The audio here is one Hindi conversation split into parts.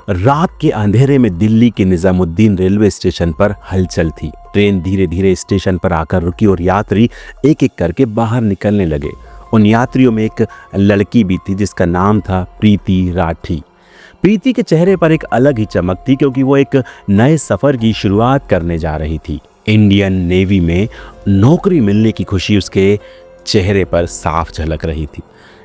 रात के अंधेरे में दिल्ली के निजामुद्दीन रेलवे स्टेशन पर हलचल थी। ट्रेन धीरे धीरे स्टेशन पर आकर रुकी और यात्री एक एक करके बाहर निकलने लगे। उन यात्रियों में एक लड़की भी थी जिसका नाम था प्रीति राठी। प्रीति के चेहरे पर एक अलग ही चमक थी क्योंकि वो एक नए सफर की शुरुआत करने जा रही थी। इंडियन नेवी में नौकरी मिलने की खुशी उसके चेहरे पर साफ झलक रही थी।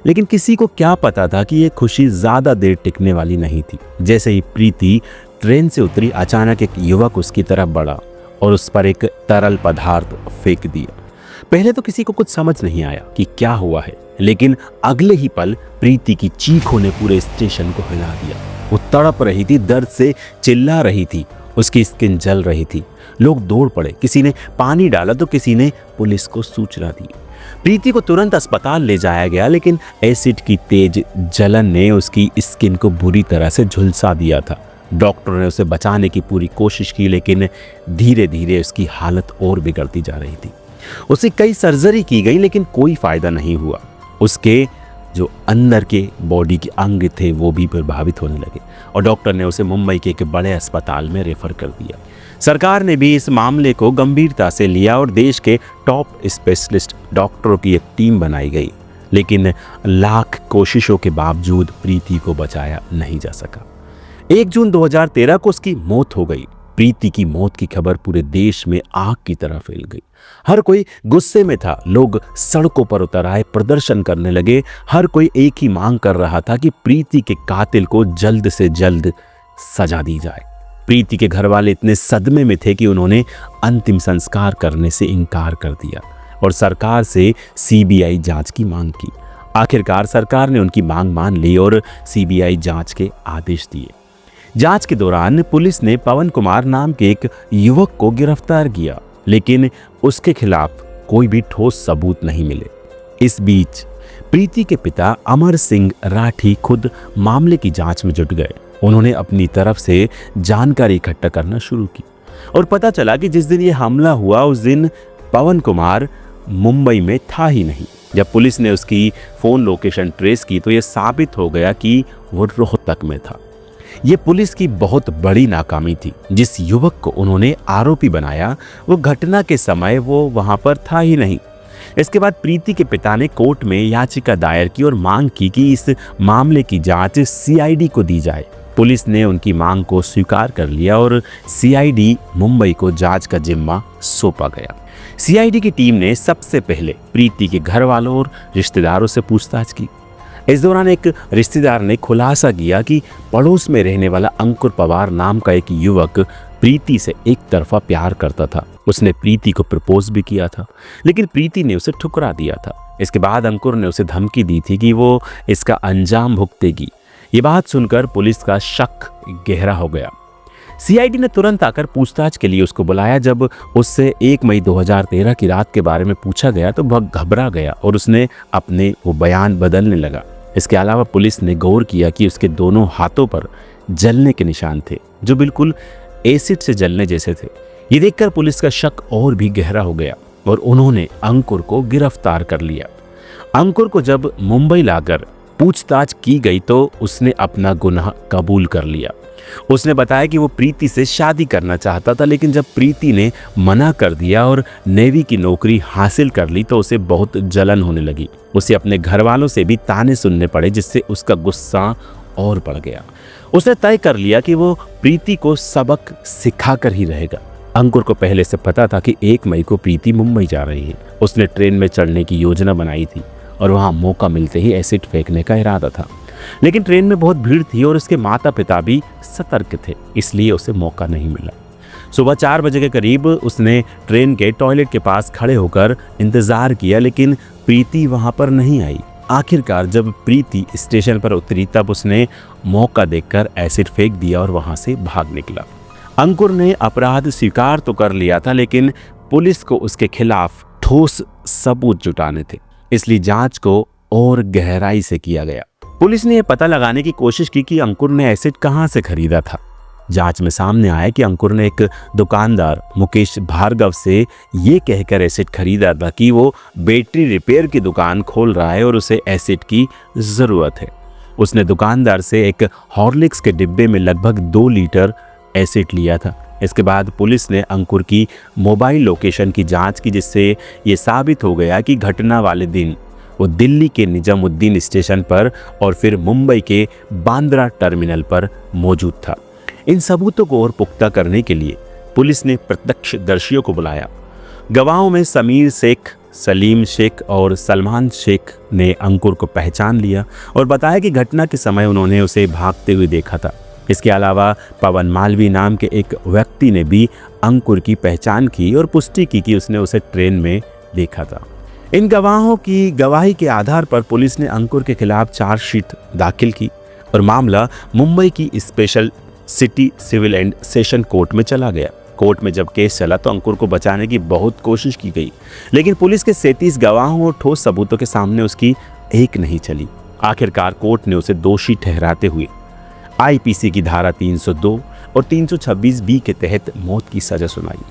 लेकिन किसी को क्या पता था कि ये खुशी ज्यादा देर टिकने वाली नहीं थी। जैसे ही प्रीति ट्रेन से उतरी, अचानक एक युवक उसकी तरफ बढ़ा और उस पर एक तरल पदार्थ फेंक दिया। पहले तो किसी को कुछ समझ नहीं आया कि क्या हुआ है, लेकिन अगले ही पल प्रीति की चीखों ने पूरे स्टेशन को हिला दिया। वो तड़प रही थी, दर्द से चिल्ला रही थी, उसकी स्किन जल रही थी। लोग दौड़ पड़े, किसी ने पानी डाला तो किसी ने पुलिस को सूचना दी। प्रीति को तुरंत अस्पताल ले जाया गया, लेकिन एसिड की तेज जलन ने उसकी स्किन को बुरी तरह से झुलसा दिया था। डॉक्टरों ने उसे बचाने की पूरी कोशिश की, लेकिन धीरे धीरे उसकी हालत और बिगड़ती जा रही थी। उसे कई सर्जरी की गई, लेकिन कोई फायदा नहीं हुआ। उसके जो अंदर के बॉडी के अंग थे वो भी प्रभावित होने लगे और डॉक्टर ने उसे मुंबई के एक बड़े अस्पताल में रेफर कर दिया। सरकार ने भी इस मामले को गंभीरता से लिया और देश के टॉप स्पेशलिस्ट डॉक्टरों की एक टीम बनाई गई, लेकिन लाख कोशिशों के बावजूद प्रीति को बचाया नहीं जा सका। 1 जून 2013 को उसकी मौत हो गई। प्रीति की मौत की खबर पूरे देश में आग की तरह फैल गई। हर कोई गुस्से में था, लोग सड़कों पर उतर आए, प्रदर्शन करने लगे। हर कोई एक ही मांग कर रहा था कि प्रीति के कातिल को जल्द से जल्द सजा दी जाए। प्रीति के घर वाले इतने सदमे में थे कि उन्होंने अंतिम संस्कार करने से इनकार कर दिया और सरकार से सीबीआई जांच की मांग की। आखिरकार सरकार ने उनकी मांग मान ली और सीबीआई जांच के आदेश दिए। जांच के दौरान पुलिस ने पवन कुमार नाम के एक युवक को गिरफ्तार किया, लेकिन उसके खिलाफ कोई भी ठोस सबूत नहीं मिले। इस बीच प्रीति के पिता अमर सिंह राठी खुद मामले की जांच में जुट गए। उन्होंने अपनी तरफ से जानकारी इकट्ठा करना शुरू की और पता चला कि जिस दिन ये हमला हुआ उस दिन पवन कुमार मुंबई में था ही नहीं। जब पुलिस ने उसकी फोन लोकेशन ट्रेस की तो ये साबित हो गया कि वो रोहतक में था। ये पुलिस की बहुत बड़ी नाकामी थी। जिस युवक को उन्होंने आरोपी बनाया वो घटना के समय वो वहां पर था ही नहीं। इसके बाद प्रीति के पिता ने कोर्ट में याचिका दायर की और मांग की कि इस मामले की जांच सीआईडी को दी जाए। पुलिस ने उनकी मांग को स्वीकार कर लिया और सीआईडी मुंबई को जांच का जिम्मा सौंपा गया। सीआईडी की टीम ने सबसे पहले प्रीति के घर वालों और रिश्तेदारों से पूछताछ की। इस दौरान एक रिश्तेदार ने खुलासा किया कि पड़ोस में रहने वाला अंकुर पवार नाम का एक युवक प्रीति से एक तरफा प्यार करता था। उसने प्रीति को प्रपोज भी किया था, लेकिन प्रीति ने उसे ठुकरा दिया था। इसके बाद अंकुर ने उसे धमकी दी थी कि वो इसका अंजाम भुगतेगी। ये बात सुनकर पुलिस का शक गहरा हो गया। सीआईडी ने तुरंत आकर पूछताछ के लिए उसको बुलाया। जब उससे 1 मई 2013 की रात के बारे में पूछा गया तो वह घबरा गया और उसने अपने वो बयान बदलने लगा। इसके अलावा पुलिस ने गौर किया कि उसके दोनों हाथों पर जलने के निशान थे, जो बिल्कुल एसिड से जलने जैसे थे। ये देखकर पुलिस का शक और भी गहरा हो गया और उन्होंने अंकुर को गिरफ्तार कर लिया। अंकुर को जब मुंबई लाकर पूछताछ की गई तो उसने अपना गुनाह कबूल कर लिया। उसने बताया कि वो प्रीति से शादी करना चाहता था, लेकिन जब प्रीति ने मना कर दिया और नेवी की नौकरी हासिल कर ली तो उसे बहुत जलन होने लगी। उसे अपने घर वालों से भी ताने सुनने पड़े, जिससे उसका गुस्सा और बढ़ गया। उसने तय कर लिया कि वो प्रीति को सबक सिखाकर ही रहेगा। अंकुर को पहले से पता था कि 1 मई को प्रीति मुंबई जा रही है। उसने ट्रेन में चढ़ने की योजना बनाई थी और वहां मौका मिलते ही एसिड फेंकने का इरादा था, लेकिन ट्रेन में बहुत भीड़ थी और उसके माता पिता भी सतर्क थे, इसलिए उसे मौका नहीं मिला। सुबह 4 बजे के करीब उसने ट्रेन के टॉयलेट के पास खड़े होकर इंतजार किया, लेकिन प्रीति वहां पर नहीं आई। आखिरकार जब प्रीति स्टेशन पर उतरी तब उसने मौका देखकर एसिड फेंक दिया और वहां से भाग निकला। अंकुर ने अपराध स्वीकार तो कर लिया था, लेकिन पुलिस को उसके खिलाफ ठोस सबूत जुटाने थे, इसलिए जांच को और गहराई से किया गया। पुलिस ने यह पता लगाने की कोशिश की कि अंकुर ने एसिड कहां से खरीदा था। जांच में सामने आया कि अंकुर ने एक दुकानदार मुकेश भार्गव से ये कहकर एसिड खरीदा था कि वो बैटरी रिपेयर की दुकान खोल रहा है और उसे एसिड की जरूरत है। उसने दुकानदार से एक हॉर्लिक्स के डिब्बे में लगभग 2 लीटर एसिड लिया था। इसके बाद पुलिस ने अंकुर की मोबाइल लोकेशन की जांच की, जिससे ये साबित हो गया कि घटना वाले दिन वो दिल्ली के निजामुद्दीन स्टेशन पर और फिर मुंबई के बांद्रा टर्मिनल पर मौजूद था। इन सबूतों को और पुख्ता करने के लिए पुलिस ने प्रत्यक्षदर्शियों को बुलाया। गवाहों में समीर शेख, सलीम शेख और सलमान शेख ने अंकुर को पहचान लिया और बताया कि घटना के समय उन्होंने उसे भागते हुए देखा था। इसके अलावा पवन मालवी नाम के एक व्यक्ति ने भी अंकुर की पहचान की और पुष्टि की कि उसने उसे ट्रेन में देखा था। इन गवाहों की गवाही के आधार पर पुलिस ने अंकुर के खिलाफ चार्जशीट दाखिल की और मामला मुंबई की special city civil and session court में चला गया। कोर्ट में जब केस चला तो अंकुर को बचाने की बहुत कोशिश की गई, लेकिन पुलिस के 37 गवाहों और ठोस सबूतों के सामने उसकी एक नहीं चली। आखिरकार कोर्ट ने उसे दोषी ठहराते हुए आईपीसी की धारा 302 और 326 बी के तहत मौत की सजा सुनाई।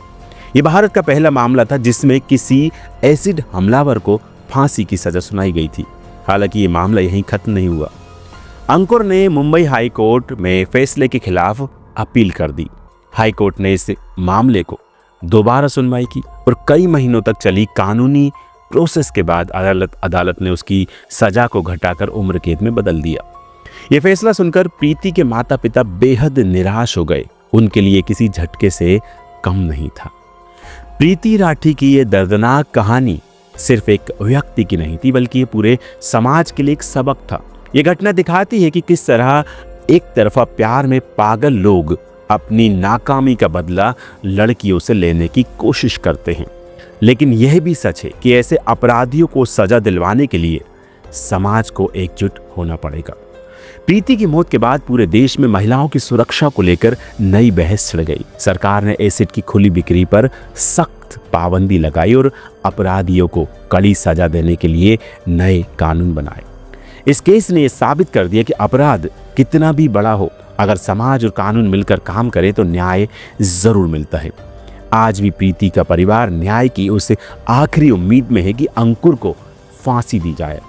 ये भारत का पहला मामला था जिसमें किसी एसिड हमलावर को फांसी की सजा सुनाई गई थी। हालांकि ये मामला यहीं खत्म नहीं हुआ। अंकुर ने मुंबई हाई कोर्ट में फैसले के खिलाफ अपील कर दी। हाई कोर्ट ने इस मामले को दोबारा सुनवाई की और कई महीनों तक चली कानूनी प्रोसेस के बाद अदालत ने उसकी सजा को घटाकर उम्र कैद में बदल दिया। ये फैसला सुनकर प्रीति के माता पिता बेहद निराश हो गए। उनके लिए किसी झटके से कम नहीं था। प्रीति राठी की ये दर्दनाक कहानी सिर्फ एक व्यक्ति की नहीं थी, बल्कि ये पूरे समाज के लिए एक सबक था। ये घटना दिखाती है कि किस तरह एक तरफा प्यार में पागल लोग अपनी नाकामी का बदला लड़कियों से लेने की कोशिश करते हैं। लेकिन यह भी सच है कि ऐसे अपराधियों को सजा दिलवाने के लिए समाज को एकजुट होना पड़ेगा। प्रीति की मौत के बाद पूरे देश में महिलाओं की सुरक्षा को लेकर नई बहस छिड़ गई। सरकार ने एसिड की खुली बिक्री पर सख्त पाबंदी लगाई और अपराधियों को कड़ी सजा देने के लिए नए कानून बनाए। इस केस ने यह साबित कर दिया कि अपराध कितना भी बड़ा हो, अगर समाज और कानून मिलकर काम करे तो न्याय जरूर मिलता है। आज भी प्रीति का परिवार न्याय की उस आखिरी उम्मीद में है कि अंकुर को फांसी दी जाए।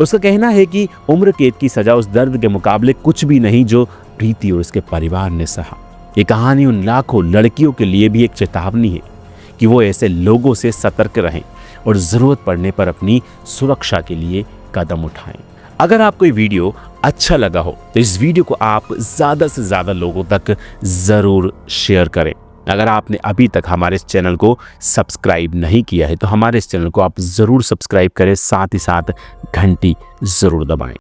उसका कहना है कि उम्र कैद की सजा उस दर्द के मुकाबले कुछ भी नहीं जो प्रीति और उसके परिवार ने सहा। ये कहानी उन लाखों लड़कियों के लिए भी एक चेतावनी है कि वो ऐसे लोगों से सतर्क रहें और ज़रूरत पड़ने पर अपनी सुरक्षा के लिए कदम उठाएं। अगर आपको ये वीडियो अच्छा लगा हो तो इस वीडियो को आप ज़्यादा से ज़्यादा लोगों तक ज़रूर शेयर करें। अगर आपने अभी तक हमारे इस चैनल को सब्सक्राइब नहीं किया है तो हमारे इस चैनल को आप ज़रूर सब्सक्राइब करें, साथ ही साथ घंटी ज़रूर दबाएं।